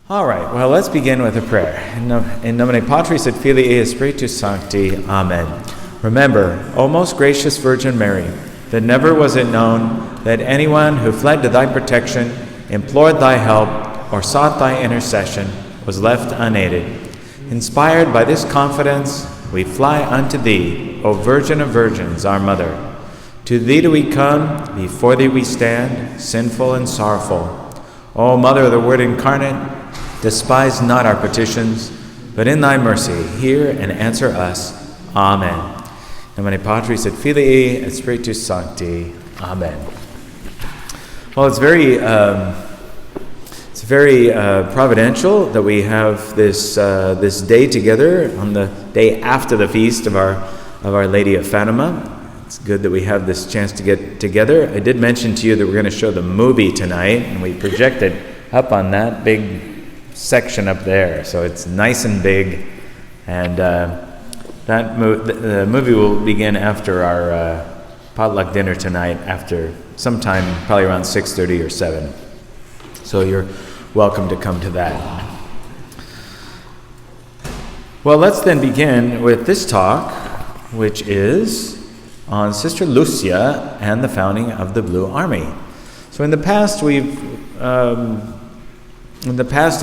All right, well, let's begin with a prayer. In nomine Patris et Filii et Spiritus Sancti. Amen. Remember, O most gracious Virgin Mary, that never was it known that anyone who fled to thy protection, implored thy help, or sought thy intercession was left unaided. Inspired by this confidence, we fly unto thee, O Virgin of Virgins, our Mother. To thee do we come, before thee we stand, sinful and sorrowful. O Mother of the Word incarnate, despise not our petitions, but in thy mercy hear and answer us. Amen. In nomine Patris et Filii et Spiritus Sancti. Amen. Well, it's very providential that we have this day together on the day after the feast of Our Lady of Fatima. It's good that we have this chance to get together. I did mention to you that we're going to show the movie tonight, and we projected up on that big section up there, so it's nice and big, and the movie will begin after our potluck dinner tonight, after sometime probably around 6:30 or 7. So you're welcome to come to that. Well, let's then begin with this talk, which is on Sister Lucia and the founding of the Blue Army. So in the past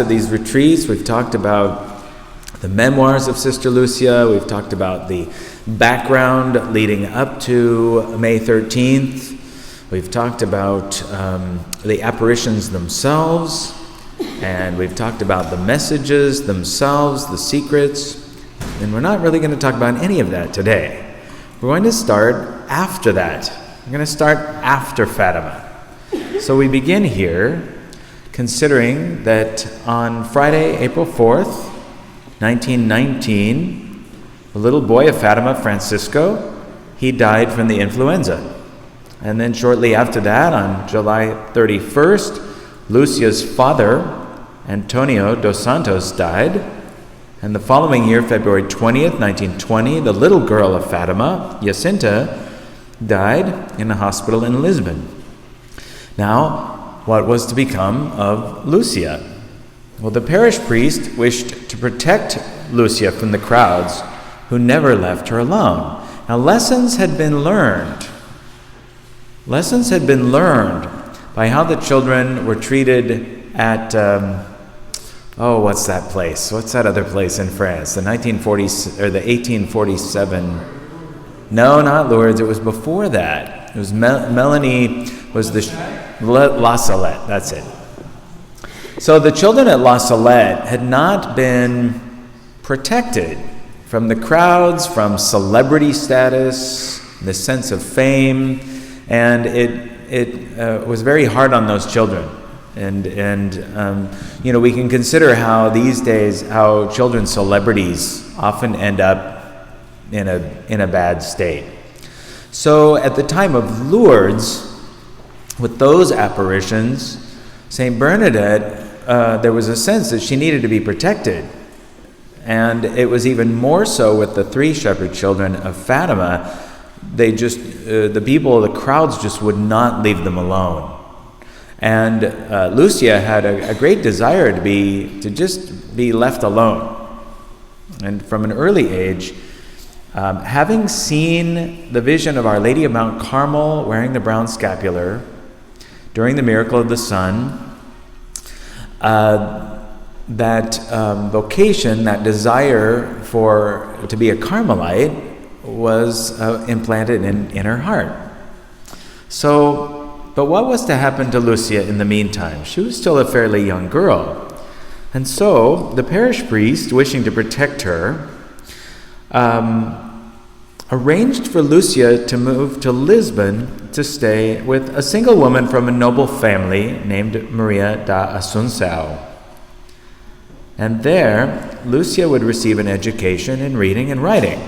at these retreats, we've talked about the memoirs of Sister Lucia. We've talked about the background leading up to May 13th. We've talked about the apparitions themselves, and we've talked about the messages themselves, the secrets, and we're not really going to talk about any of that today. We're going to start after that. We're going to start after Fatima. So we begin here considering that on Friday, April 4th, 1919, the little boy of Fatima, Francisco, he died from the influenza. And then shortly after that, on July 31st, Lucia's father, Antonio dos Santos, died. And the following year, February 20th, 1920, the little girl of Fatima, Jacinta, died in a hospital in Lisbon. Now, what was to become of Lucia? Well, the parish priest wished to protect Lucia from the crowds who never left her alone. Now, lessons had been learned by how the children were treated at, what's that place? What's that other place in France? The 1847. No, not Lourdes. It was before that. It was Melanie was the La Salette. That's it. So the children at La Salette had not been protected from the crowds, from celebrity status, the sense of fame, and it was very hard on those children. And we can consider how these days how children's celebrities often end up in a bad state. So at the time of Lourdes, with those apparitions, Saint Bernadette, there was a sense that she needed to be protected. And it was even more so with the three shepherd children of Fatima. They just, the crowds just would not leave them alone. And Lucia had a great desire to just be left alone. And from an early age, having seen the vision of Our Lady of Mount Carmel wearing the brown scapular during the miracle of the sun, that vocation, that desire to be a Carmelite was implanted in her heart. So, but what was to happen to Lucia in the meantime? She was still a fairly young girl. And so the parish priest, wishing to protect her, arranged for Lucia to move to Lisbon to stay with a single woman from a noble family named Maria da Assunção. And there, Lucia would receive an education in reading and writing.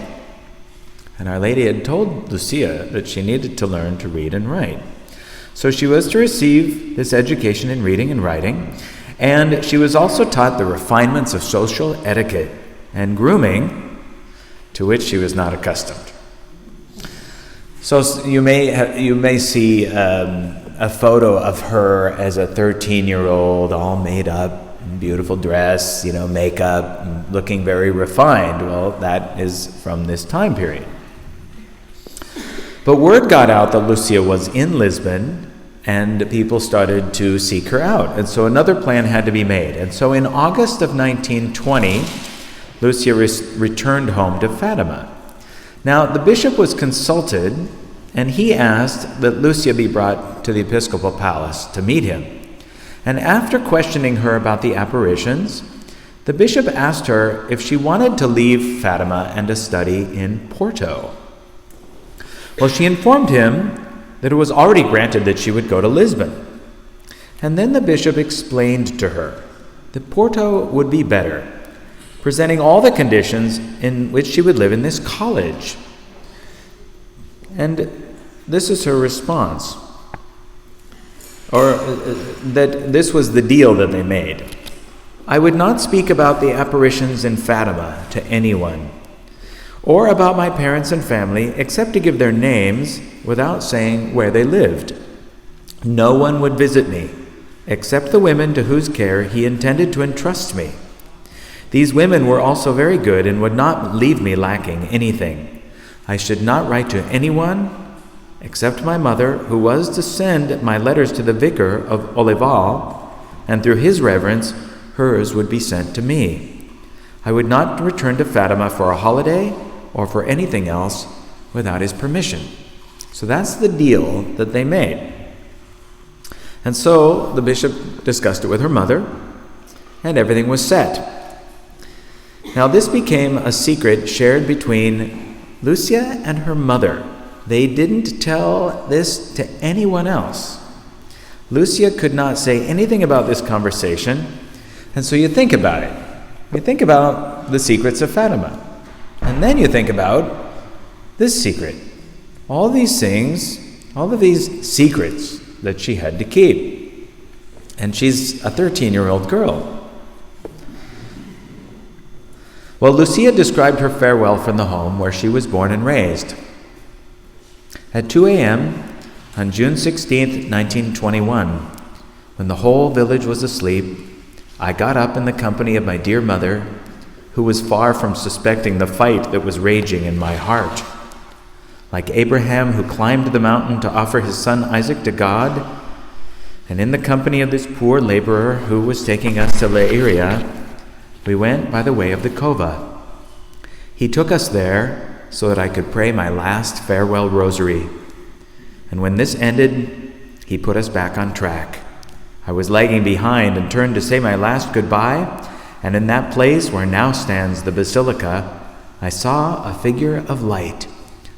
And Our Lady had told Lucia that she needed to learn to read and write. So she was to receive this education in reading and writing, and she was also taught the refinements of social etiquette and grooming, to which she was not accustomed. So you may see a photo of her as a 13-year-old, all made up, beautiful dress, makeup, looking very refined. Well, that is from this time period. But word got out that Lucia was in Lisbon, and people started to seek her out. And so another plan had to be made. And so in August of 1920, Lucia returned home to Fatima. Now, the bishop was consulted, and he asked that Lucia be brought to the episcopal palace to meet him. And after questioning her about the apparitions, the bishop asked her if she wanted to leave Fatima and to study in Porto. Well, she informed him that it was already granted that she would go to Lisbon. And then the bishop explained to her that Porto would be better, presenting all the conditions in which she would live in this college. And this is her response, or that this was the deal that they made. I would not speak about the apparitions in Fatima to anyone, or about my parents and family, except to give their names without saying where they lived. No one would visit me, except the women to whose care he intended to entrust me. These women were also very good and would not leave me lacking anything. I should not write to anyone except my mother, who was to send my letters to the vicar of Olival, and through his reverence, hers would be sent to me. I would not return to Fatima for a holiday or for anything else without his permission. So that's the deal that they made. And so the bishop discussed it with her mother, and everything was set. Now this became a secret shared between Lucia and her mother. They didn't tell this to anyone else. Lucia could not say anything about this conversation, and so you think about it. You think about the secrets of Fatima. And then you think about this secret. All these things, all of these secrets that she had to keep. And she's a 13-year-old girl. Well, Lucia described her farewell from the home where she was born and raised. At 2 a.m. on June 16, 1921, when the whole village was asleep, I got up in the company of my dear mother, who was far from suspecting the fight that was raging in my heart. Like Abraham, who climbed the mountain to offer his son Isaac to God, and in the company of this poor laborer who was taking us to Leiria, we went by the way of the Cova. He took us there so that I could pray my last farewell rosary. And when this ended, he put us back on track. I was lagging behind and turned to say my last goodbye, and in that place where now stands the basilica, I saw a figure of light.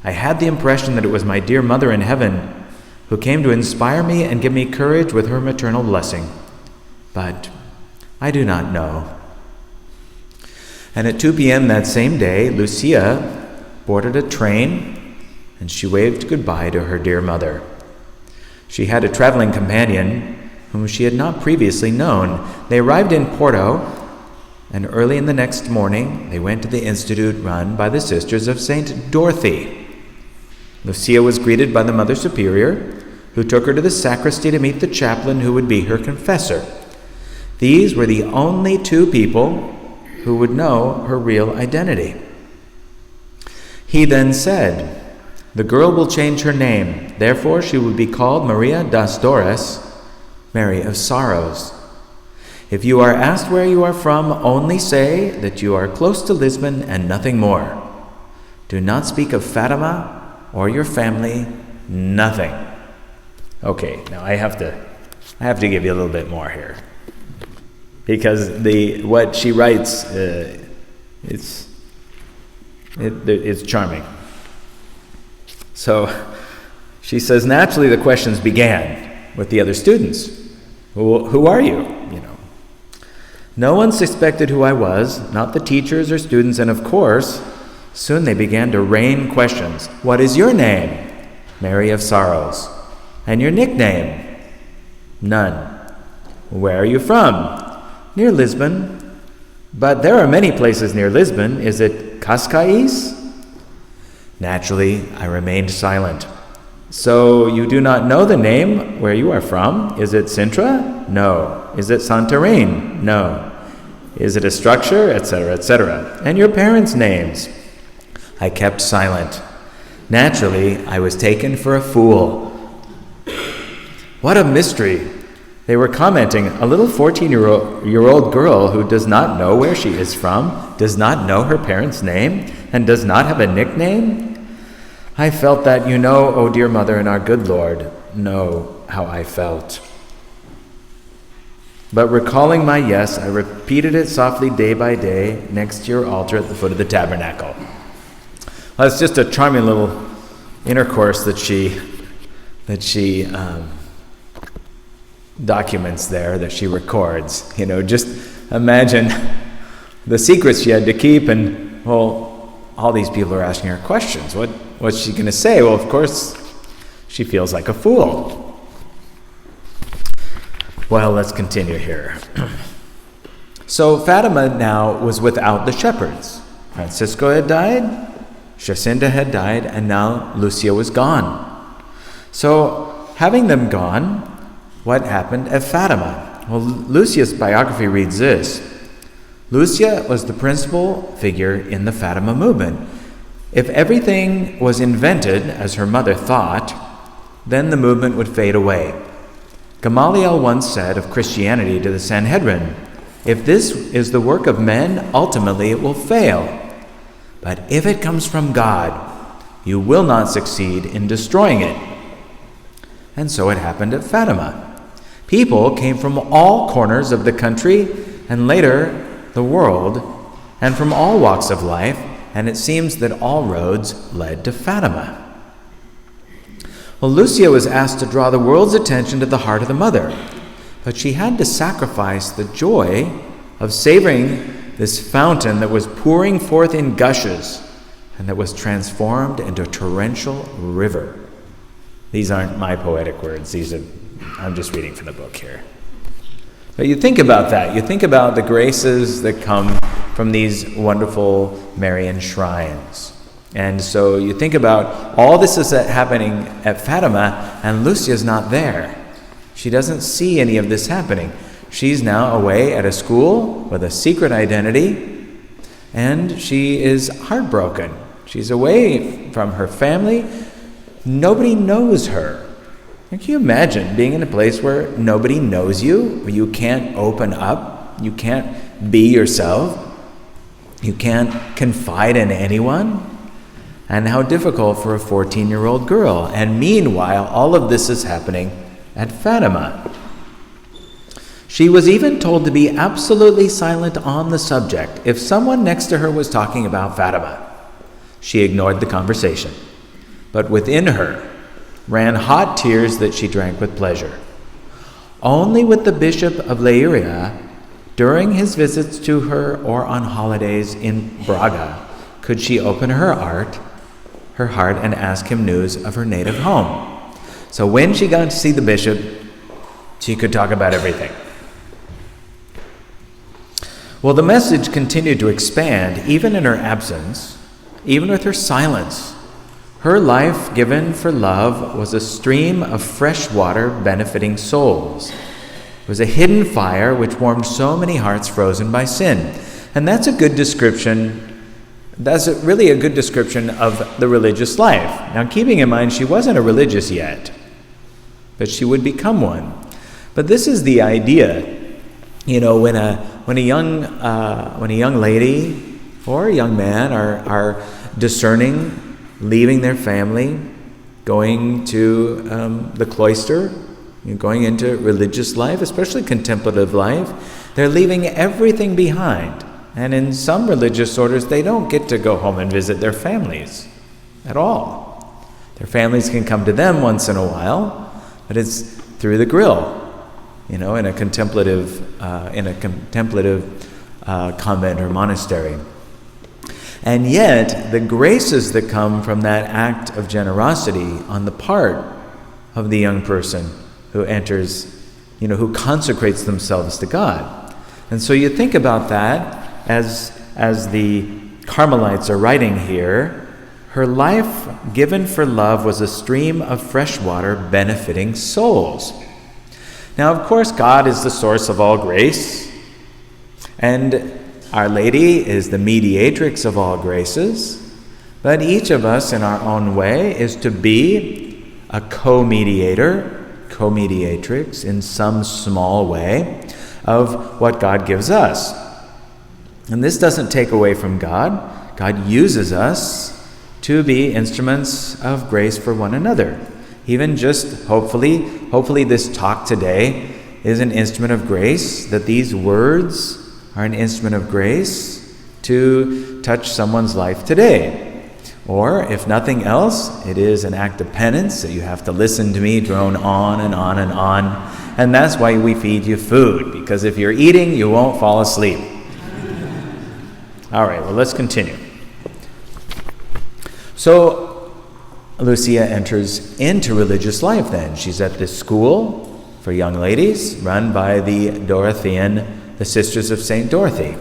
I had the impression that it was my dear mother in heaven, who came to inspire me and give me courage with her maternal blessing. But I do not know. And at 2 p.m. that same day, Lucia boarded a train, and she waved goodbye to her dear mother. She had a traveling companion whom she had not previously known. They arrived in Porto, and early in the next morning, they went to the institute run by the Sisters of St. Dorothy. Lucia was greeted by the Mother Superior, who took her to the sacristy to meet the chaplain who would be her confessor. These were the only two people who would know her real identity. He then said, "The girl will change her name, therefore she will be called Maria das Dores, Mary of Sorrows. If you are asked where you are from, only say that you are close to Lisbon and nothing more. Do not speak of Fatima or your family, nothing." Okay, now I have to give you a little bit more here, because what she writes, it's charming. So she says, naturally the questions began with the other students. Who are you? No one suspected who I was, not the teachers or students, and of course, soon they began to rain questions. What is your name? Mary of Sorrows. And your nickname? None. Where are you from? Near Lisbon. But there are many places near Lisbon. Is it Cascais? Naturally, I remained silent. So you do not know the name where you are from? Is it Sintra? No. Is it Santorin? No. Is it a structure? Etc., etc. And your parents' names? I kept silent. Naturally, I was taken for a fool. What a mystery! They were commenting, a little 14-year-old girl who does not know where she is from, does not know her parents' name, and does not have a nickname? I felt that, you know, oh dear mother and our good Lord, know how I felt. But recalling my yes, I repeated it softly day by day next to your altar at the foot of the tabernacle. Well, it's just a charming little intercourse that she documents there, that she records. You know, just imagine the secrets she had to keep, and, well, all these people are asking her questions. What's she going to say? Well, of course, she feels like a fool. Well, let's continue here. So Fatima now was without the shepherds. Francisco had died, Jacinta had died, and now Lucia was gone. So, having them gone, what happened at Fatima? Well, Lucia's biography reads this. Lucia was the principal figure in the Fatima movement. If everything was invented, as her mother thought, then the movement would fade away. Gamaliel once said of Christianity to the Sanhedrin, if this is the work of men, ultimately it will fail. But if it comes from God, you will not succeed in destroying it. And so it happened at Fatima. People came from all corners of the country and later the world, and from all walks of life, and it seems that all roads led to Fatima. Well, Lucia was asked to draw the world's attention to the heart of the mother, but she had to sacrifice the joy of savoring this fountain that was pouring forth in gushes and that was transformed into a torrential river. These aren't my poetic words. I'm just reading from the book here. But you think about that. You think about the graces that come from these wonderful Marian shrines. And so you think about all this is happening at Fatima, and Lucia's not there. She doesn't see any of this happening. She's now away at a school with a secret identity, and she is heartbroken. She's away from her family. Nobody knows her. Can you imagine being in a place where nobody knows you, where you can't open up, you can't be yourself, you can't confide in anyone? And how difficult for a 14-year-old girl. And meanwhile, all of this is happening at Fatima. She was even told to be absolutely silent on the subject. If someone next to her was talking about Fatima, she ignored the conversation. But within her ran hot tears that she drank with pleasure. Only with the Bishop of Leiria, during his visits to her or on holidays in Braga, could she open her heart and ask him news of her native home. So when she got to see the bishop, she could talk about everything. Well, the message continued to expand even in her absence, even with her silence. Her life given for love was a stream of fresh water benefiting souls. It was a hidden fire which warmed so many hearts frozen by sin. And that's a good description. That's really a good description of the religious life. Now, keeping in mind, she wasn't a religious yet, but she would become one. But this is the idea, when a young lady or a young man are discerning, leaving their family, going to the cloister, going into religious life, especially contemplative life, they're leaving everything behind. And in some religious orders, they don't get to go home and visit their families at all. Their families can come to them once in a while, but it's through the grill, in a contemplative convent or monastery. And yet, the graces that come from that act of generosity on the part of the young person who enters, who consecrates themselves to God. And so you think about that as the Carmelites are writing here, Her life given for love was a stream of fresh water benefiting souls. Now, of course, God is the source of all grace, and Our Lady is the mediatrix of all graces, but each of us in our own way is to be a co-mediator, co-mediatrix in some small way of what God gives us. And this doesn't take away from God. God uses us to be instruments of grace for one another. Even just hopefully this talk today is an instrument of grace, that these words are an instrument of grace to touch someone's life today. Or, if nothing else, it is an act of penance that you have to listen to me drone on and on and on. And that's why we feed you food, because if you're eating, you won't fall asleep. All right, well, let's continue. So, Lucia enters into religious life then. She's at this school for young ladies run by the Sisters of St. Dorothy.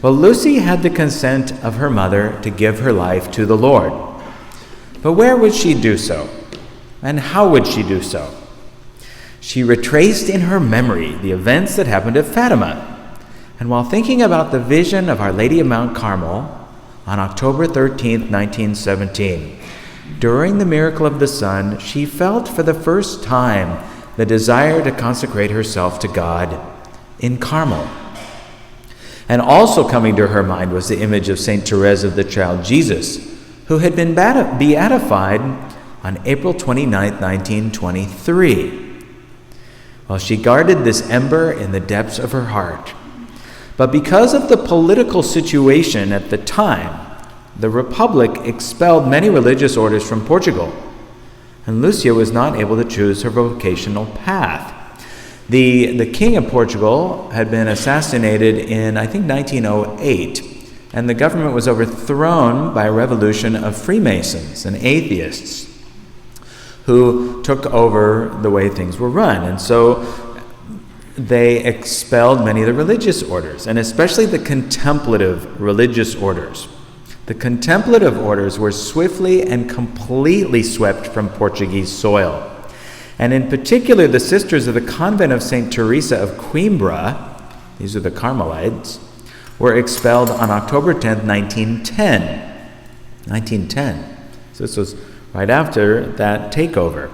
Well, Lucy had the consent of her mother to give her life to the Lord. But where would she do so? And how would she do so? She retraced in her memory the events that happened at Fatima. And while thinking about the vision of Our Lady of Mount Carmel on October 13th, 1917, during the miracle of the sun, she felt for the first time the desire to consecrate herself to God in Carmel. And also coming to her mind was the image of St. Therese of the Child Jesus, who had been beatified on April 29th, 1923. Well, she guarded this ember in the depths of her heart. But because of the political situation at the time, the Republic expelled many religious orders from Portugal, and Lucia was not able to choose her vocational path. The King of Portugal had been assassinated in, I think, 1908, and the government was overthrown by a revolution of Freemasons and atheists who took over the way things were run. And so they expelled many of the religious orders, and especially the contemplative religious orders. The contemplative orders were swiftly and completely swept from Portuguese soil. And in particular, the sisters of the convent of St. Teresa of Coimbra, these are the Carmelites, were expelled on October 10th, 1910. So this was right after that takeover.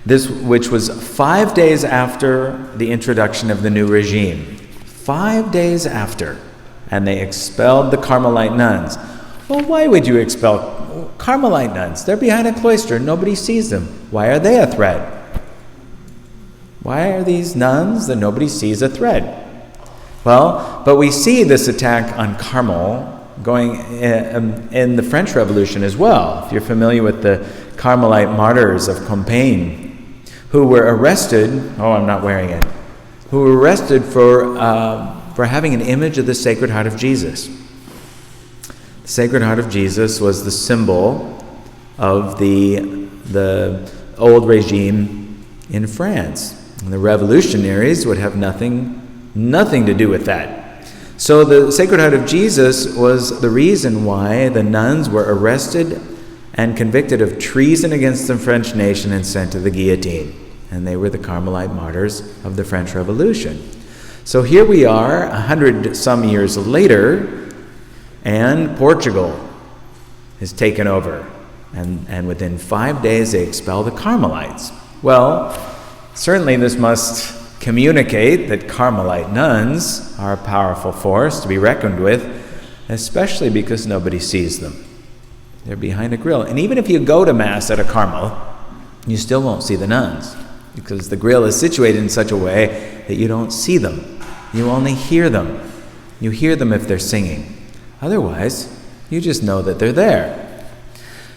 This, which was 5 days after the introduction of the new regime. 5 days after. And they expelled the Carmelite nuns. Well, why would you expel Carmelite nuns? They're behind a cloister. Nobody sees them. Why are they a threat? Why are these nuns that nobody sees a threat? Well, but we see this attack on Carmel going in the French Revolution as well. If you're familiar with the Carmelite martyrs of Compiègne, who were arrested, who were arrested for having an image of the Sacred Heart of Jesus. The Sacred Heart of Jesus was the symbol of the old regime in France. And the revolutionaries would have nothing to do with that. So the Sacred Heart of Jesus was the reason why the nuns were arrested and convicted of treason against the French nation and sent to the guillotine. And they were the Carmelite martyrs of the French Revolution. So here we are, 100-some years later, and Portugal is taken over. And within 5 days, they expel the Carmelites. Well, certainly this must communicate that Carmelite nuns are a powerful force to be reckoned with, especially because nobody sees them. They're behind a grill. And even if you go to Mass at a Carmel, you still won't see the nuns, because the grill is situated in such a way that you don't see them. You only hear them. You hear them if they're singing. Otherwise, you just know that they're there.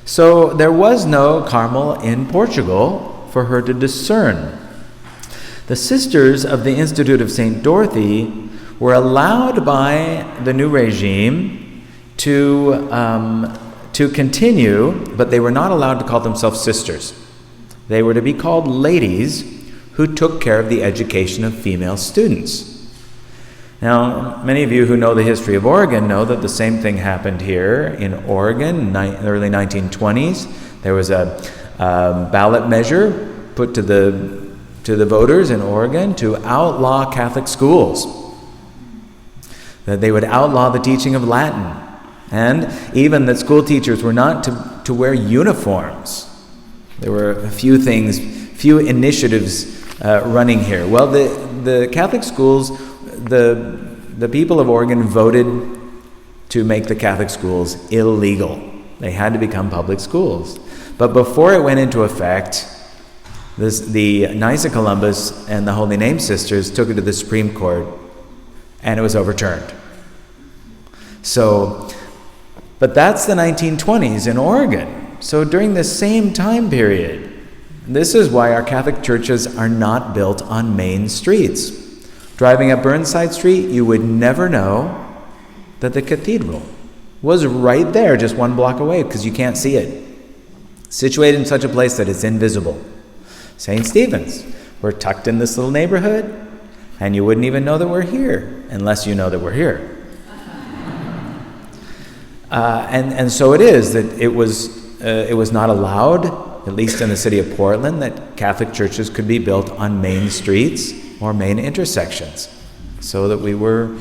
So there was no Carmel in Portugal for her to discern. The Sisters of the Institute of St. Dorothy were allowed by the new regime to continue, but they were not allowed to call themselves sisters. They were to be called ladies who took care of the education of female students. Now, many of you who know the history of Oregon know that the same thing happened here in Oregon in the early 1920s. There was a ballot measure put to the voters in Oregon to outlaw Catholic schools, that they would outlaw the teaching of Latin, and even that school teachers were not to wear uniforms. There were a few initiatives running here. Well, the Catholic schools, the people of Oregon voted to make the Catholic schools illegal. They had to become public schools. But before it went into effect, the Knights of Columbus and the Holy Name Sisters took it to the Supreme Court, and it was overturned. But that's the 1920s in Oregon. So during the same time period, this is why our Catholic churches are not built on main streets. Driving up Burnside Street, you would never know that the cathedral was right there, just one block away, because you can't see it. Situated in such a place that it's invisible. St. Stephen's, we're tucked in this little neighborhood, and you wouldn't even know that we're here, unless you know that we're here. And so it is that it was not allowed, at least in the city of Portland, that Catholic churches could be built on main streets or main intersections, so that we were,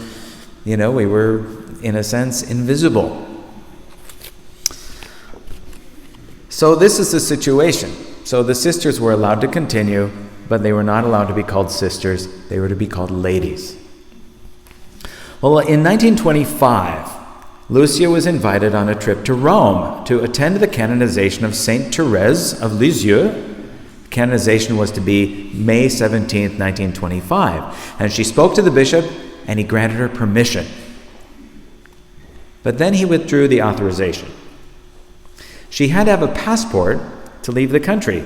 in a sense, invisible. So this is the situation. So the sisters were allowed to continue, but they were not allowed to be called sisters. They were to be called ladies. Well, in 1925, Lucia was invited on a trip to Rome to attend the canonization of Saint Therese of Lisieux. Canonization was to be May 17th, 1925. And she spoke to the bishop, and he granted her permission. But then he withdrew the authorization. She had to have a passport to leave the country,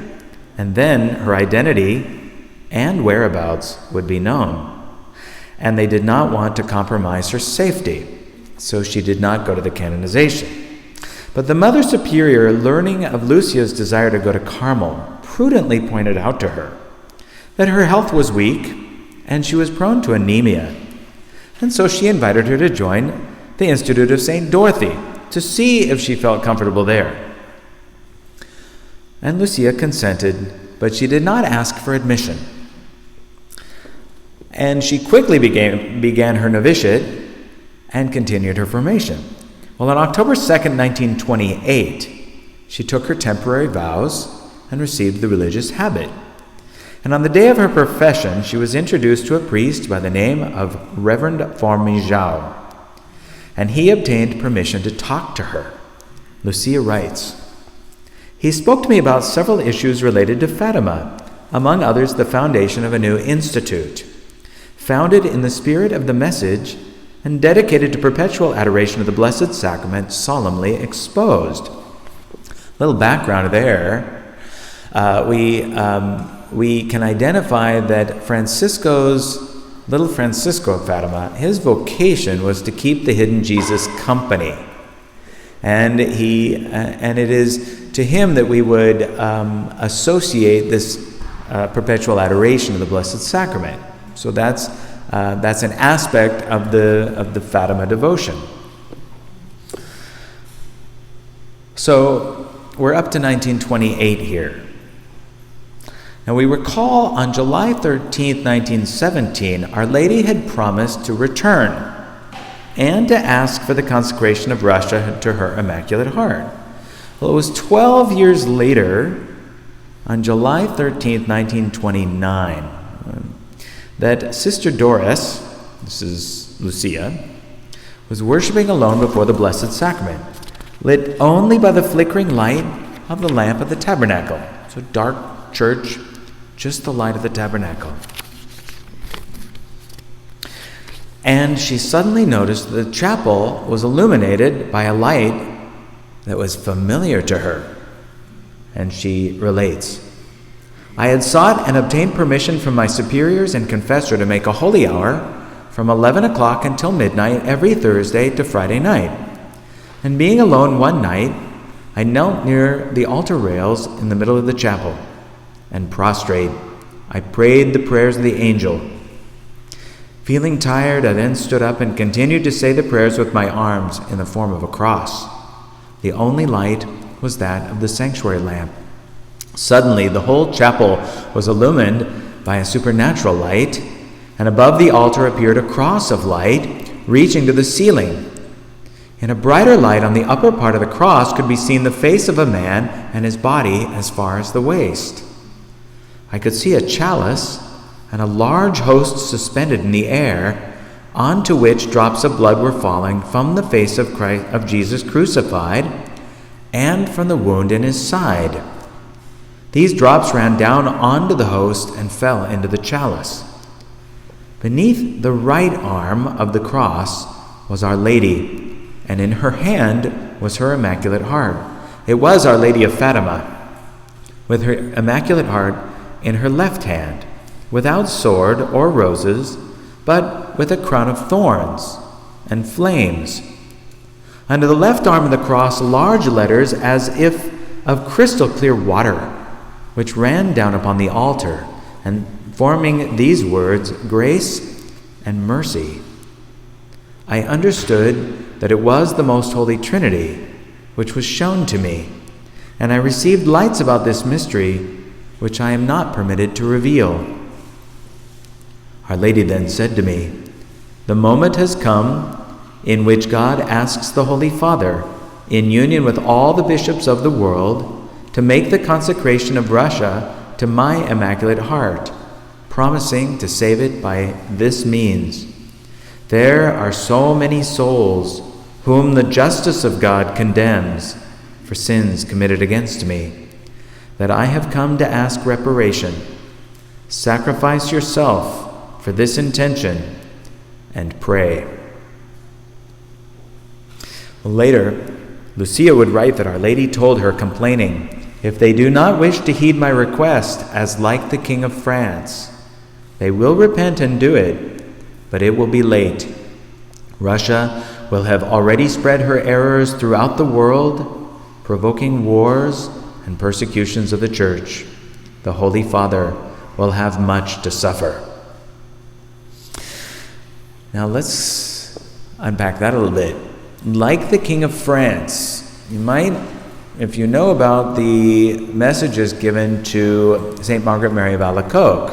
and then her identity and whereabouts would be known. And they did not want to compromise her safety, so she did not go to the canonization. But the Mother Superior, learning of Lucia's desire to go to Carmel, prudently pointed out to her that her health was weak and she was prone to anemia. And so she invited her to join the Institute of St. Dorothy to see if she felt comfortable there. And Lucia consented, but she did not ask for admission. And she quickly began her novitiate and continued her formation. Well, on October 2nd, 1928, she took her temporary vows and received the religious habit. And on the day of her profession, she was introduced to a priest by the name of Reverend Formijau, and he obtained permission to talk to her. Lucia writes, "He spoke to me about several issues related to Fatima, among others the foundation of a new institute, founded in the spirit of the message and dedicated to perpetual adoration of the Blessed Sacrament, solemnly exposed." Little background there. We can identify that little Francisco of Fatima, his vocation was to keep the hidden Jesus company. And it is to him that we would associate this perpetual adoration of the Blessed Sacrament. So that's an aspect of the Fatima devotion. So we're up to 1928 here. Now we recall on July 13th, 1917, Our Lady had promised to return and to ask for the consecration of Russia to her Immaculate Heart. Well, it was 12 years later, on July 13th, 1929, that Sister Doris, this is Lucia, was worshiping alone before the Blessed Sacrament, lit only by the flickering light of the lamp of the tabernacle. So dark church, just the light of the tabernacle. And she suddenly noticed that the chapel was illuminated by a light that was familiar to her. And she relates, "I had sought and obtained permission from my superiors and confessor to make a holy hour from 11 o'clock until midnight every Thursday to Friday night. And being alone one night, I knelt near the altar rails in the middle of the chapel, and prostrate, I prayed the prayers of the angel, Feeling tired, I then stood up and continued to say the prayers with my arms in the form of a cross. The only light was that of the sanctuary lamp. Suddenly, the whole chapel was illumined by a supernatural light, and above the altar appeared a cross of light reaching to the ceiling. In a brighter light on the upper part of the cross could be seen the face of a man and his body as far as the waist. I could see a chalice and a large host suspended in the air, onto which drops of blood were falling from the face of Jesus crucified and from the wound in his side. These drops ran down onto the host and fell into the chalice. Beneath the right arm of the cross was Our Lady, and in her hand was her Immaculate Heart. It was Our Lady of Fatima, with her Immaculate Heart in her left hand, without sword or roses, but with a crown of thorns and flames. Under the left arm of the cross, large letters as if of crystal clear water, which ran down upon the altar, and forming these words, Grace and Mercy. I understood that it was the Most Holy Trinity, which was shown to me, and I received lights about this mystery, which I am not permitted to reveal. Our Lady then said to me, "The moment has come in which God asks the Holy Father, in union with all the bishops of the world, to make the consecration of Russia to my Immaculate Heart, promising to save it by this means. There are so many souls whom the justice of God condemns for sins committed against me, that I have come to ask reparation. Sacrifice yourself for this intention and pray." Later, Lucia would write that Our Lady told her, complaining, "If they do not wish to heed my request, as like the King of France, they will repent and do it, but it will be late. Russia will have already spread her errors throughout the world, provoking wars and persecutions of the Church. The Holy Father will have much to suffer." Now let's unpack that a little bit. Like the King of France, you might, if you know about the messages given to St. Margaret Mary of Alacoque,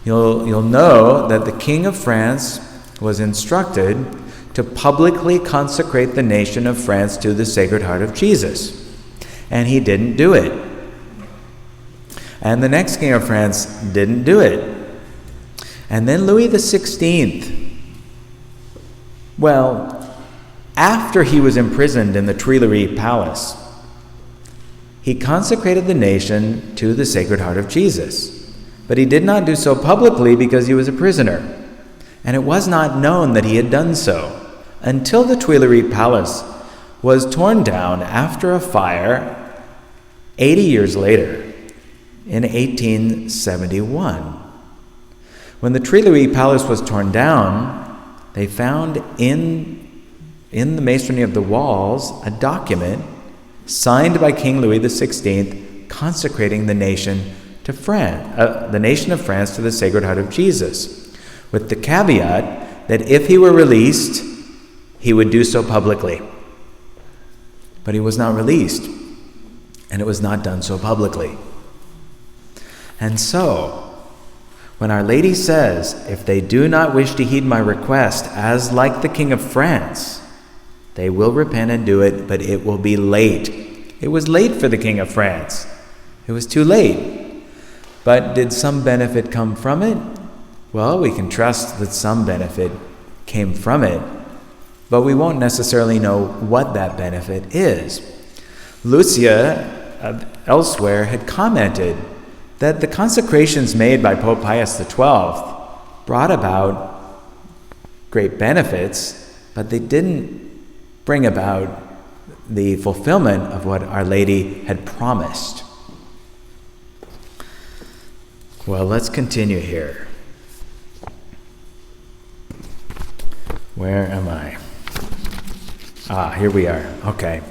you'll know that the King of France was instructed to publicly consecrate the nation of France to the Sacred Heart of Jesus. And he didn't do it. And the next King of France didn't do it. And then Louis XVI, well, after he was imprisoned in the Tuileries Palace, he consecrated the nation to the Sacred Heart of Jesus. But he did not do so publicly because he was a prisoner. And it was not known that he had done so until the Tuileries Palace was torn down after a fire 80 years later, in 1871. When the Tuileries Palace was torn down, they found in the masonry of the walls a document signed by King Louis XVI consecrating the nation to France, the nation of France to the Sacred Heart of Jesus, with the caveat that if he were released, he would do so publicly. But he was not released, and it was not done so publicly. And so, when Our Lady says, "If they do not wish to heed my request, as like the King of France, they will repent and do it, but it will be late." It was late for the King of France. It was too late. But did some benefit come from it? Well, we can trust that some benefit came from it, but we won't necessarily know what that benefit is. Lucia, elsewhere, had commented that the consecrations made by Pope Pius XII brought about great benefits, but they didn't bring about the fulfillment of what Our Lady had promised. Well, let's continue here. Where am I? Here we are. Okay.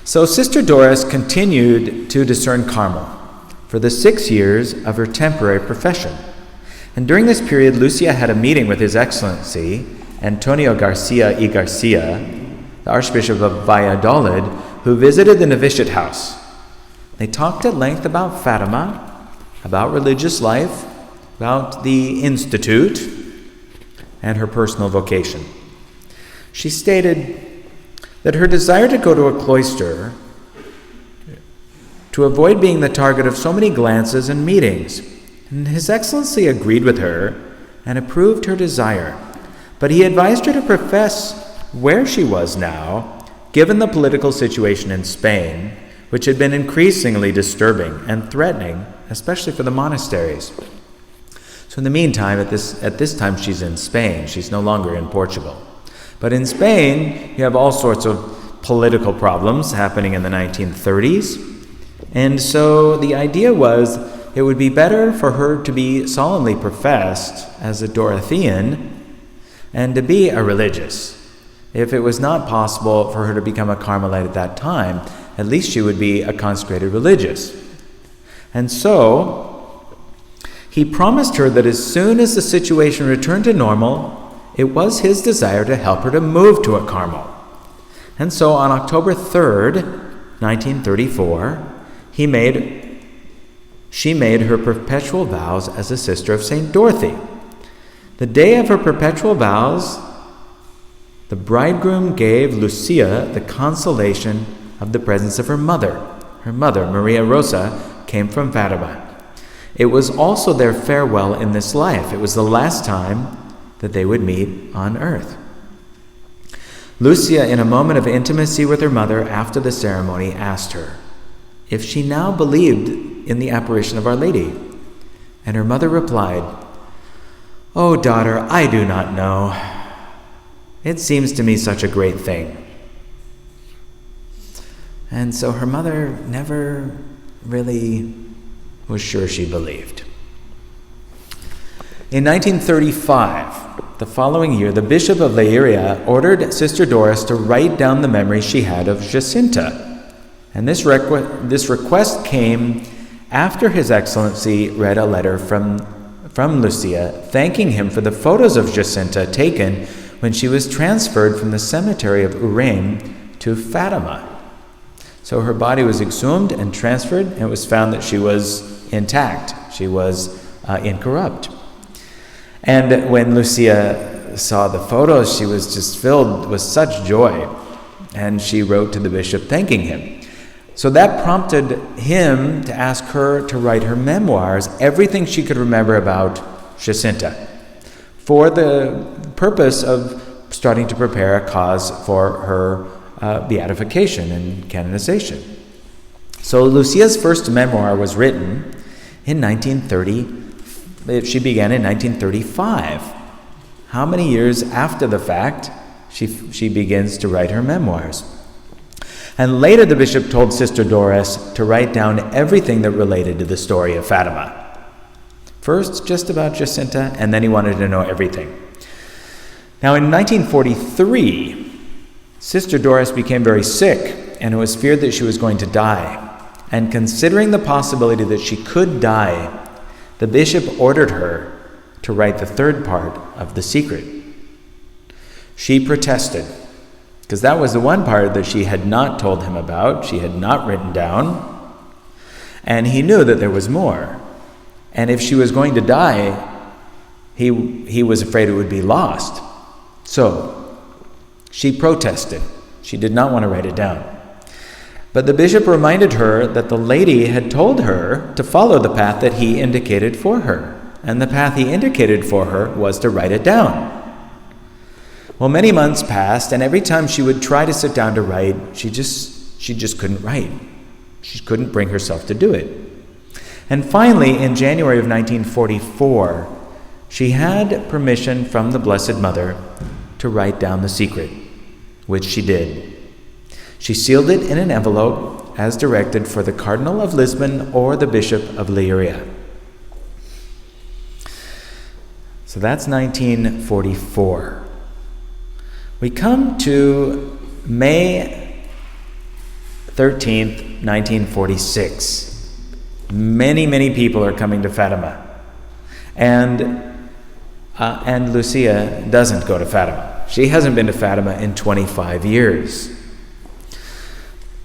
So Sister Doris continued to discern Carmel for the 6 years of her temporary profession, And during this period, Lucia had a meeting with His Excellency, Antonio Garcia y Garcia, the Archbishop of Valladolid, who visited the novitiate house. They talked at length about Fatima, about religious life, about the institute, and her personal vocation. She stated that her desire to go to a cloister to avoid being the target of so many glances and meetings. And His Excellency agreed with her and approved her desire. But he advised her to profess where she was now, given the political situation in Spain, which had been increasingly disturbing and threatening, especially for the monasteries. So in the meantime, at this time, she's in Spain. She's no longer in Portugal. But in Spain, you have all sorts of political problems happening in the 1930s. And so the idea was it would be better for her to be solemnly professed as a Dorothean and to be a religious. If it was not possible for her to become a Carmelite at that time, at least she would be a consecrated religious. And so he promised her that as soon as the situation returned to normal, it was his desire to help her to move to a Carmel. And so on October 3rd, 1934, she made her perpetual vows as a sister of St. Dorothy. The day of her perpetual vows, the bridegroom gave Lucia the consolation of the presence of her mother. Her mother, Maria Rosa, came from Fatima. It was also their farewell in this life. It was the last time that they would meet on earth. Lucia, in a moment of intimacy with her mother after the ceremony, asked her if she now believed in the apparition of Our Lady. And her mother replied, "Oh, daughter, I do not know. It seems to me such a great thing." And so her mother never really was sure she believed. In 1935, the following year, the Bishop of Leiria ordered Sister Doris to write down the memories she had of Jacinta. And this request came after His Excellency read a letter from Lucia thanking him for the photos of Jacinta taken when she was transferred from the cemetery of Uraim to Fatima. So her body was exhumed and transferred, and it was found that she was intact. She was incorrupt. And when Lucia saw the photos, she was just filled with such joy. And she wrote to the bishop thanking him. So that prompted him to ask her to write her memoirs, everything she could remember about Jacinta, for the purpose of starting to prepare a cause for her beatification and canonization. So Lucia's first memoir was written in 1930. She began in 1935. How many years after the fact she begins to write her memoirs? And later the bishop told Sister Doris to write down everything that related to the story of Fatima. First, just about Jacinta, and then he wanted to know everything. Now, in 1943, Sister Doris became very sick, and it was feared that she was going to die. And considering the possibility that she could die, the bishop ordered her to write the third part of The Secret. She protested, because that was the one part that she had not told him about, she had not written down, and he knew that there was more. And if she was going to die, he was afraid it would be lost. So she protested. She did not want to write it down. But the bishop reminded her that the lady had told her to follow the path that he indicated for her. And the path he indicated for her was to write it down. Well, many months passed, and every time she would try to sit down to write, she just couldn't write. She couldn't bring herself to do it. And finally, in January of 1944, she had permission from the Blessed Mother to write down The Secret, which she did. She sealed it in an envelope as directed for the Cardinal of Lisbon or the Bishop of Leiria. So that's 1944. We come to May 13th, 1946. Many people are coming to Fatima. And Lucia doesn't go to Fatima. She hasn't been to Fatima in 25 years.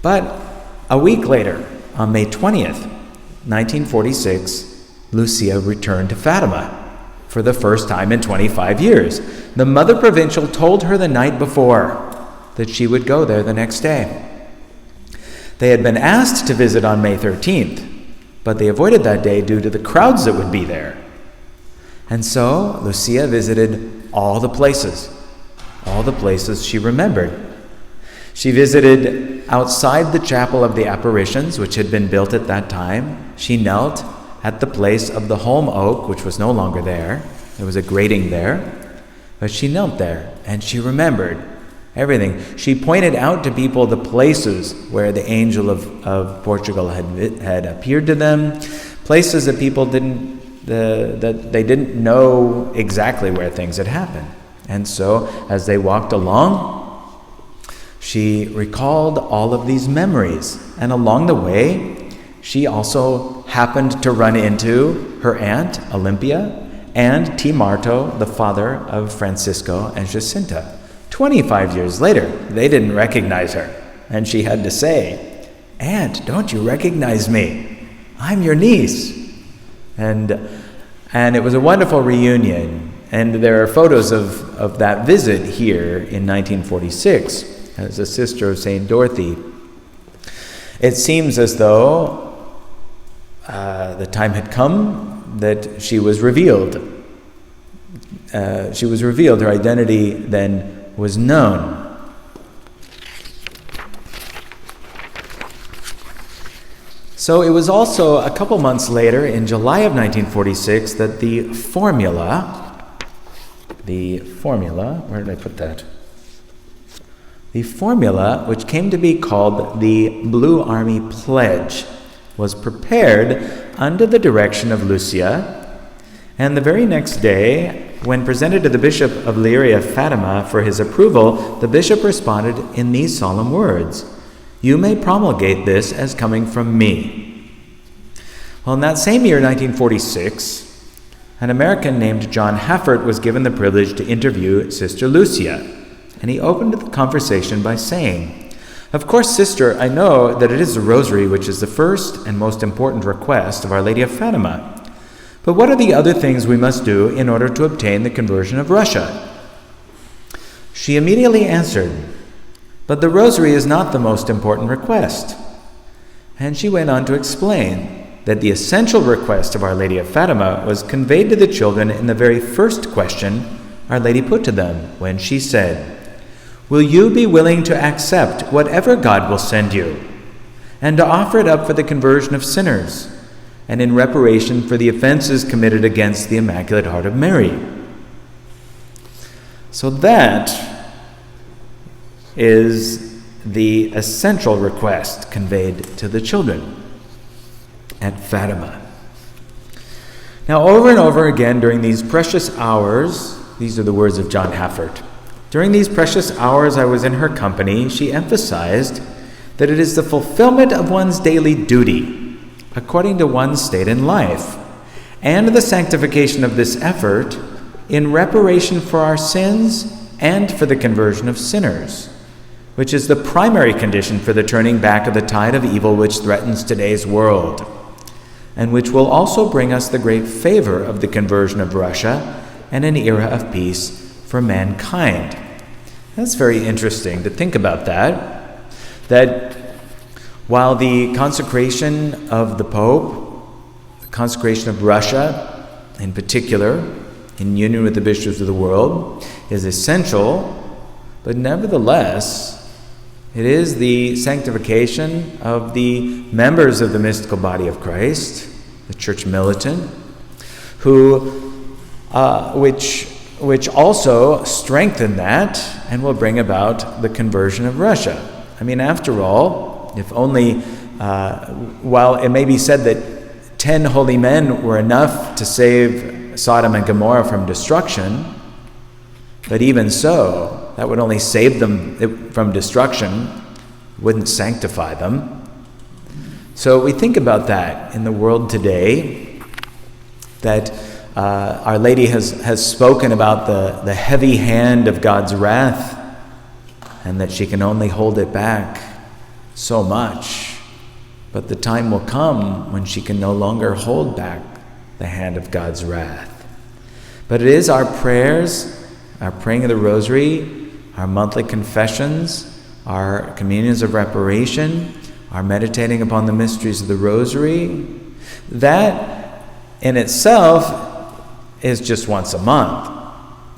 But a week later, on May 20th, 1946, Lucia returned to Fatima for the first time in 25 years. The Mother Provincial told her the night before that she would go there the next day. They had been asked to visit on May 13th, but they avoided that day due to the crowds that would be there. And so Lucia visited all the places she remembered. She visited outside the Chapel of the Apparitions, which had been built at that time. She knelt at the place of the holm oak, which was no longer there. There was a grating there. But she knelt there, and she remembered everything. She pointed out to people the places where the angel of Portugal had appeared to them, places that people didn't know exactly where things had happened. And so, as they walked along, she recalled all of these memories. And along the way, she also happened to run into her aunt, Olympia, and T. Marto, the father of Francisco and Jacinta. 25 years later, they didn't recognize her. And she had to say, "Aunt, don't you recognize me? I'm your niece." And it was a wonderful reunion. And there are photos of that visit here in 1946 as a sister of St. Dorothy. It seems as though the time had come that she was revealed. Her identity then was known. So it was also a couple months later, in July of 1946, that the formula, where did I put that? The formula, which came to be called the Blue Army Pledge, was prepared under the direction of Lucia, and the very next day, when presented to the Bishop of Leiria Fatima for his approval, the bishop responded in these solemn words: "You may promulgate this as coming from me." Well, in that same year, 1946, an American named John Haffert was given the privilege to interview Sister Lucia, and he opened the conversation by saying, "Of course, Sister, I know that it is the Rosary which is the first and most important request of Our Lady of Fatima. But what are the other things we must do in order to obtain the conversion of Russia?" She immediately answered, "But the Rosary is not the most important request." And she went on to explain that the essential request of Our Lady of Fatima was conveyed to the children in the very first question Our Lady put to them when she said, "Will you be willing to accept whatever God will send you, and to offer it up for the conversion of sinners, and in reparation for the offenses committed against the Immaculate Heart of Mary?" So that is the essential request conveyed to the children at Fatima. Now, over and over again during these precious hours, these are the words of John Haffert, "During these precious hours I was in her company, she emphasized that it is the fulfillment of one's daily duty, according to one's state in life, and the sanctification of this effort in reparation for our sins and for the conversion of sinners, which is the primary condition for the turning back of the tide of evil which threatens today's world, and which will also bring us the great favor of the conversion of Russia and an era of peace for mankind." That's very interesting to think about that while the consecration of the Pope, the consecration of Russia in particular, in union with the bishops of the world, is essential, but nevertheless, it is the sanctification of the members of the mystical body of Christ, the church militant, which also strengthen that and will bring about the conversion of Russia. I mean, after all, if only, while it may be said that 10 holy men were enough to save Sodom and Gomorrah from destruction, but even so, that would only save them from destruction, wouldn't sanctify them. So we think about that in the world today, that Our Lady has spoken about the heavy hand of God's wrath, and that she can only hold it back so much. But the time will come when she can no longer hold back the hand of God's wrath. But it is our prayers, our praying of the rosary, our monthly confessions, our communions of reparation, our meditating upon the mysteries of the rosary, that in itself is just once a month.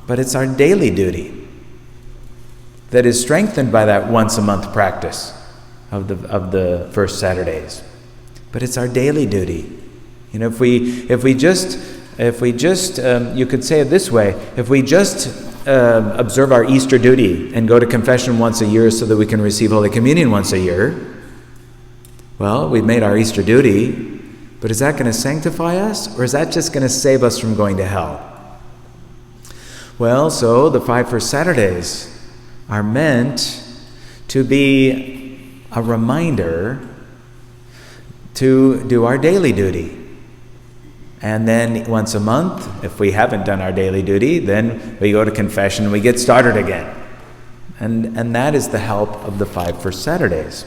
But it's our daily duty that is strengthened by that once a month practice of the first Saturdays. But it's our daily duty. You know, if we just you could say it this way: if we just observe our Easter duty and go to confession once a year so that we can receive Holy Communion once a year, well, we've made our Easter duty. But is that going to sanctify us, or is that just going to save us from going to hell? Well, so the 5 First Saturdays are meant to be a reminder to do our daily duty. And then once a month, if we haven't done our daily duty, then we go to confession and we get started again. And that is the help of the 5 First Saturdays.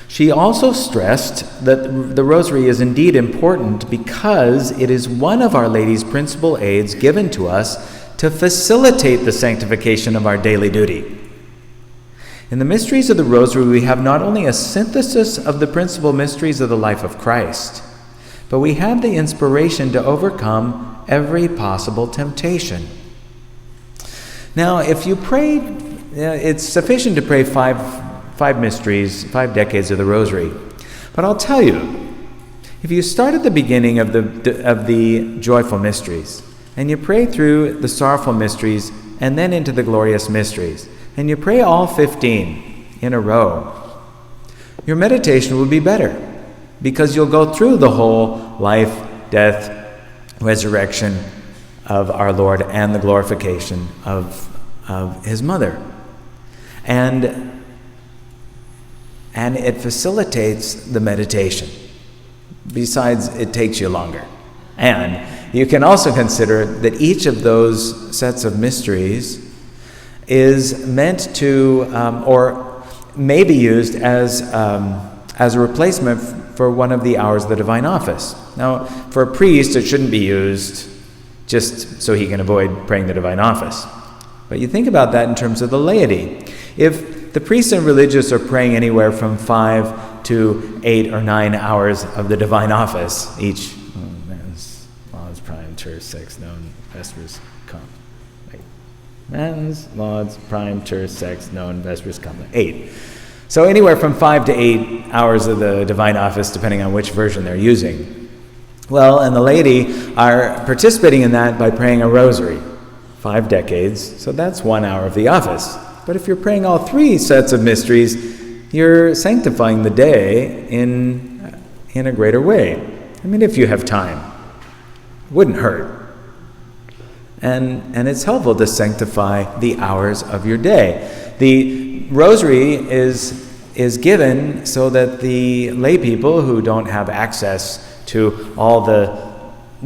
She also stressed that the rosary is indeed important because it is one of Our Lady's principal aids given to us to facilitate the sanctification of our daily duty. In the mysteries of the rosary, we have not only a synthesis of the principal mysteries of the life of Christ, but we have the inspiration to overcome every possible temptation. Now, if you pray, it's sufficient to pray five mysteries, 5 decades of the rosary. But I'll tell you, if you start at the beginning of the joyful mysteries, and you pray through the sorrowful mysteries, and then into the glorious mysteries, and you pray all 15 in a row, your meditation will be better, because you'll go through the whole life, death, resurrection of our Lord and the glorification of his mother. And it facilitates the meditation. Besides, it takes you longer. And you can also consider that each of those sets of mysteries is meant to, or may be used as a replacement for one of the hours of the divine office. Now, for a priest, it shouldn't be used just so he can avoid praying the divine office. But you think about that in terms of the laity. If the priests and religious are praying anywhere from 5 to 8 or 9 hours of the divine office, each Lauds, Prime, Terce, Sex, Known, Vespers, Come. Mens, Lauds, Prime, Terce, Sex, Known, Vespers, Come. 8. So anywhere from 5 to 8 hours of the divine office, depending on which version they're using. Well, and the laity are participating in that by praying a rosary, 5 decades, so that's 1 hour of the office. But if you're praying all 3 sets of mysteries, you're sanctifying the day in a greater way. I mean, if you have time, it wouldn't hurt. And it's helpful to sanctify the hours of your day. The rosary is given so that the lay people who don't have access to all the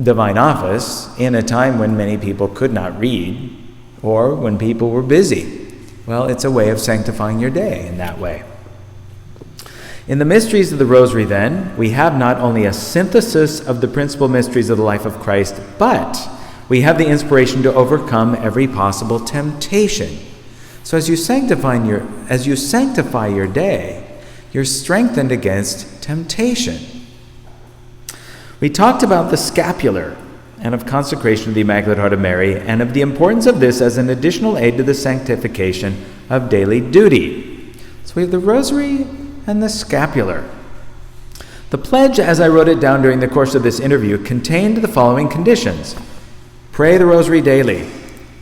divine office in a time when many people could not read or when people were busy. Well, it's a way of sanctifying your day in that way. In the mysteries of the rosary, then, we have not only a synthesis of the principal mysteries of the life of Christ, but we have the inspiration to overcome every possible temptation. So as you sanctify your day, you're strengthened against temptation. We talked about the scapular and of consecration of the Immaculate Heart of Mary, and of the importance of this as an additional aid to the sanctification of daily duty. So we have the rosary and the scapular. The pledge, as I wrote it down during the course of this interview, contained the following conditions. Pray the rosary daily.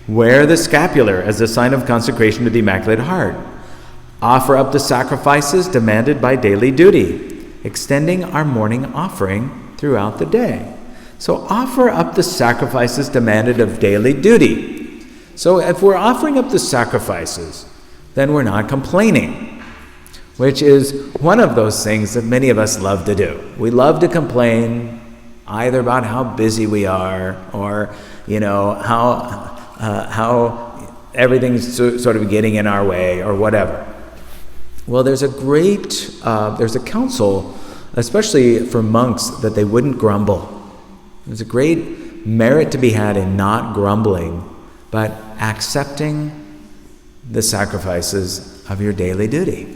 Wear the scapular as a sign of consecration to the Immaculate Heart. Offer up the sacrifices demanded by daily duty, extending our morning offering throughout the day. So offer up the sacrifices demanded of daily duty. So if we're offering up the sacrifices, then we're not complaining, which is one of those things that many of us love to do. We love to complain either about how busy we are or, how everything's sort of getting in our way or whatever. Well, there's a counsel, especially for monks, that they wouldn't grumble. There's a great merit to be had in not grumbling, but accepting the sacrifices of your daily duty.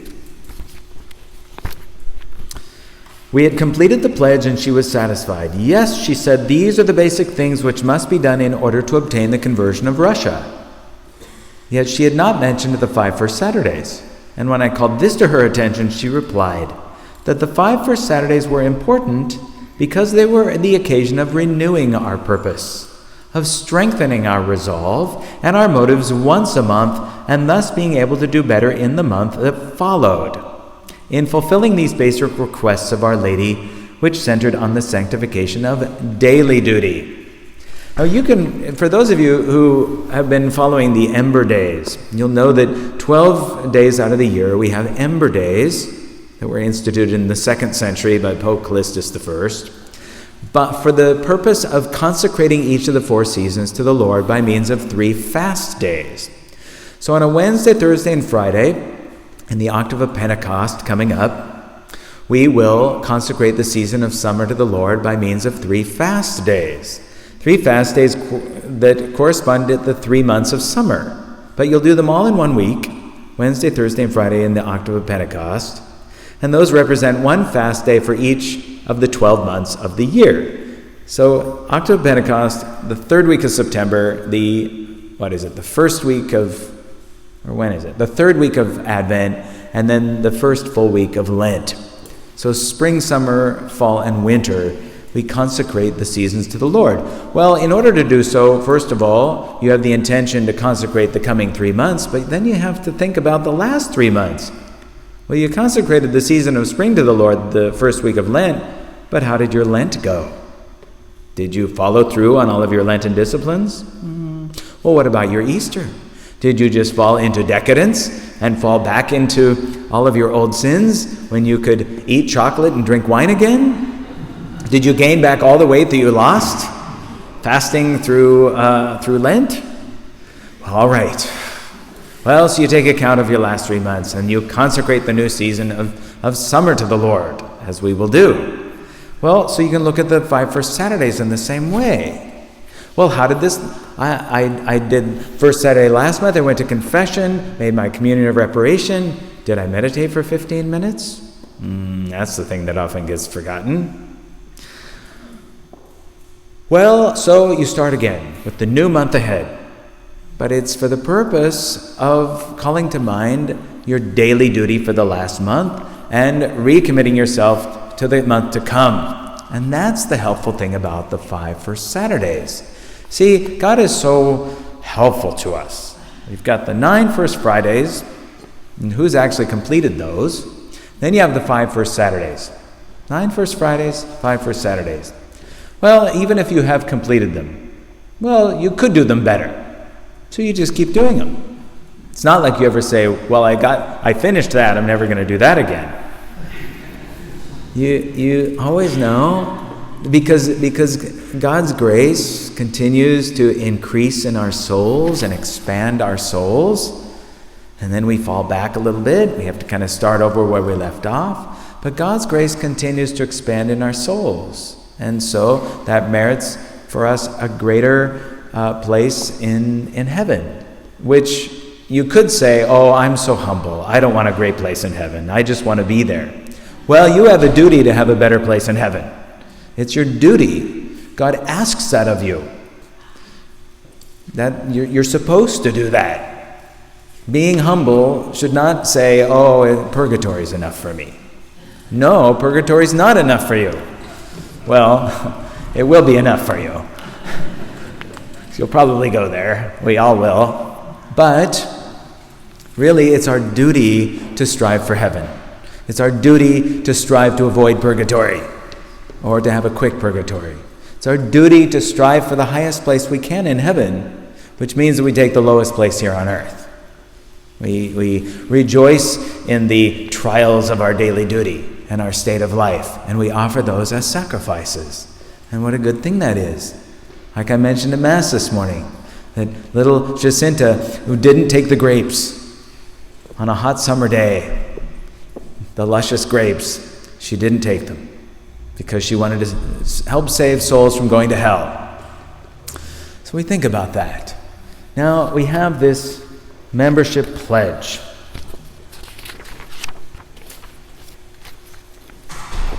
We had completed the pledge and she was satisfied. Yes, she said, these are the basic things which must be done in order to obtain the conversion of Russia. Yet she had not mentioned the 5 first Saturdays. And when I called this to her attention, she replied that the 5 first Saturdays were important because they were the occasion of renewing our purpose, of strengthening our resolve and our motives once a month, and thus being able to do better in the month that followed, in fulfilling these basic requests of Our Lady, which centered on the sanctification of daily duty. Now you can, for those of you who have been following the Ember Days, you'll know that 12 days out of the year we have Ember Days that were instituted in the 2nd century by Pope Callistus I, but for the purpose of consecrating each of the 4 seasons to the Lord by means of 3 fast days. So on a Wednesday, Thursday, and Friday, in the octave of Pentecost coming up, we will consecrate the season of summer to the Lord by means of 3 fast days. 3 fast days that correspond to the 3 months of summer. But you'll do them all in 1 week, Wednesday, Thursday, and Friday in the octave of Pentecost. And those represent 1 fast day for each of the 12 months of the year. So octave of Pentecost, the 3rd week of September, the 1st week of, or when is it? The 3rd week of Advent, and then the 1st full week of Lent. So spring, summer, fall, and winter, we consecrate the seasons to the Lord. Well, in order to do so, first of all, you have the intention to consecrate the coming 3 months, but then you have to think about the last 3 months. Well, you consecrated the season of spring to the Lord the 1st week of Lent, but how did your Lent go? Did you follow through on all of your Lenten disciplines? Well, what about your Easter? Did you just fall into decadence and fall back into all of your old sins when you could eat chocolate and drink wine again? Did you gain back all the weight that you lost fasting through Lent? All right. Well, so you take account of your last 3 months and you consecrate the new season of summer to the Lord, as we will do. Well, so you can look at the 5 first Saturdays in the same way. Well, how did this? I did first Saturday last month. I went to confession, made my communion of reparation. Did I meditate for 15 minutes? That's the thing that often gets forgotten. Well, so you start again with the new month ahead. But it's for the purpose of calling to mind your daily duty for the last month and recommitting yourself to the month to come. And that's the helpful thing about the 5 first Saturdays. See, God is so helpful to us. We've got the 9 first Fridays, and who's actually completed those? Then you have the 5 first Saturdays. 9 first Fridays, 5 first Saturdays. Well, even if you have completed them, well, you could do them better. So you just keep doing them. It's not like you ever say, well, I finished that, I'm never going to do that again. You always know, because God's grace continues to increase in our souls and expand our souls, and then we fall back a little bit. We have to kind of start over where we left off. But God's grace continues to expand in our souls. And so that merits for us a greater place in heaven, which you could say, oh, I'm so humble. I don't want a great place in heaven. I just want to be there. Well, you have a duty to have a better place in heaven. It's your duty. God asks that of you. That you're supposed to do that. Being humble should not say, oh, purgatory is enough for me. No, purgatory is not enough for you. Well, it will be enough for you. You'll probably go there. We all will. But really, it's our duty to strive for heaven. It's our duty to strive to avoid purgatory or to have a quick purgatory. It's our duty to strive for the highest place we can in heaven, which means that we take the lowest place here on earth. We rejoice in the trials of our daily duty and our state of life, and we offer those as sacrifices. And what a good thing that is. Like I mentioned in Mass this morning, that little Jacinta who didn't take the grapes on a hot summer day, the luscious grapes, she didn't take them because she wanted to help save souls from going to hell. So we think about that. Now we have this membership pledge.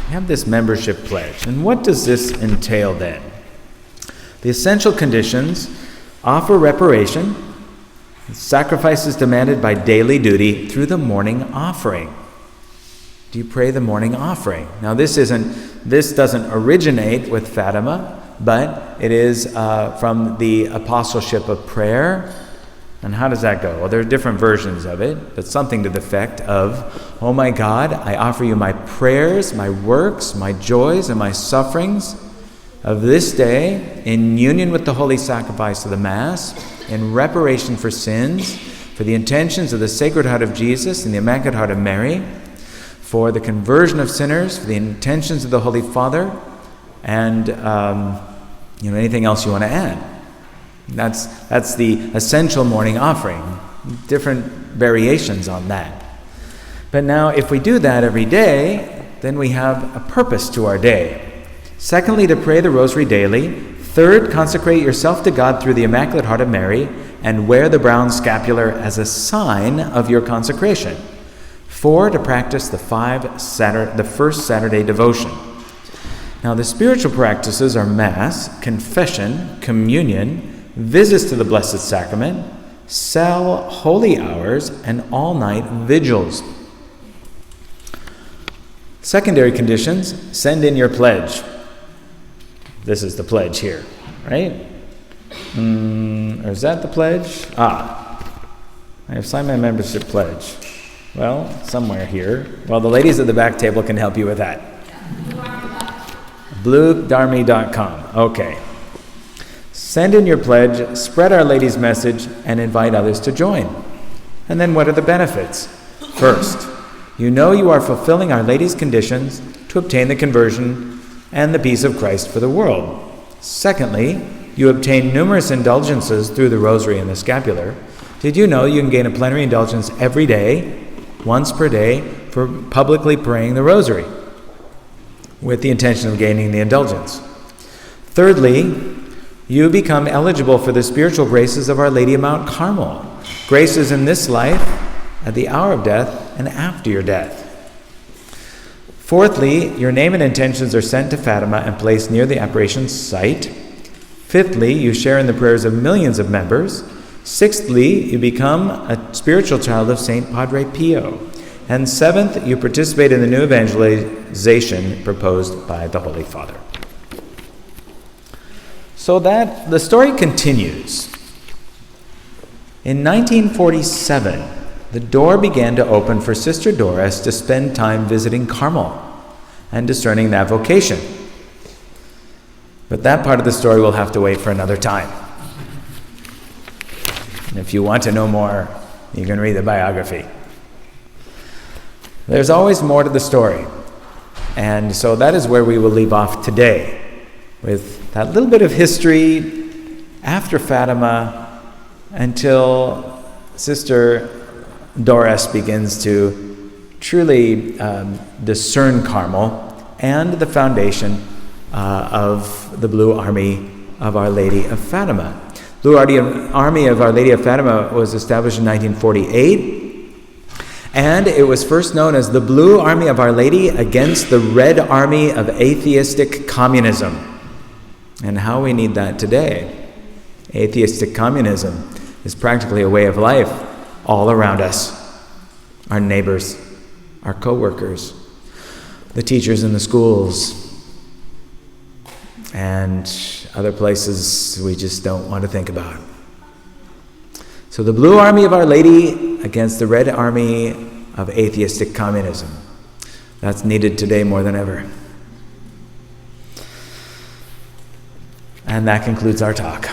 We have this membership pledge. And what does this entail then? The essential conditions: offer reparation, sacrifices demanded by daily duty through the morning offering. Do you pray the morning offering? Now this doesn't originate with Fatima, but it is from the apostleship of prayer. And how does that go? Well, there are different versions of it, but something to the effect of, "Oh my God, I offer you my prayers, my works, my joys, and my sufferings of this day in union with the holy sacrifice of the Mass, in reparation for sins, for the intentions of the Sacred Heart of Jesus and the Immaculate Heart of Mary, for the conversion of sinners, for the intentions of the Holy Father, and anything else you want to add." That's the essential morning offering. Different variations on that. But now, if we do that every day, then we have a purpose to our day. Secondly, to pray the Rosary daily. Third, consecrate yourself to God through the Immaculate Heart of Mary and wear the brown scapular as a sign of your consecration. 4, to practice the first Saturday devotion. Now, the spiritual practices are Mass, confession, communion, visits to the Blessed Sacrament, cell, holy hours, and all-night vigils. Secondary conditions: send in your pledge. This is the pledge here, right? Or is that the pledge? I have signed my membership pledge. Well, somewhere here. Well, the ladies at the back table can help you with that. BlueDharmy.com. Okay. Send in your pledge, spread Our Lady's message, and invite others to join. And then what are the benefits? First, you know you are fulfilling Our Lady's conditions to obtain the conversion and the peace of Christ for the world. Secondly, you obtain numerous indulgences through the Rosary and the Scapular. Did you know you can gain a plenary indulgence every day, once per day, for publicly praying the Rosary, with the intention of gaining the indulgence? Thirdly, you become eligible for the spiritual graces of Our Lady of Mount Carmel, graces in this life, at the hour of death, and after your death. Fourthly, your name and intentions are sent to Fatima and placed near the apparition site. Fifthly, you share in the prayers of millions of members. Sixthly, you become a spiritual child of St. Padre Pio. And seventh, you participate in the new evangelization proposed by the Holy Father. So that the story continues. In 1947, the door began to open for Sister Doris to spend time visiting Carmel and discerning that vocation. But that part of the story will have to wait for another time. And if you want to know more, you can read the biography. There's always more to the story. And so that is where we will leave off today, with that little bit of history after Fatima until Sister Doris begins to truly discern Carmel and the foundation of the Blue Army of Our Lady of Fatima. Blue Army of Our Lady of Fatima was established in 1948, and it was first known as the Blue Army of Our Lady against the Red Army of atheistic communism. And how we need that today. Atheistic communism is practically a way of life all around us. Our neighbors, our co-workers, the teachers in the schools, and other places we just don't want to think about. So the Blue Army of Our Lady against the Red Army of atheistic communism. That's needed today more than ever. And that concludes our talk.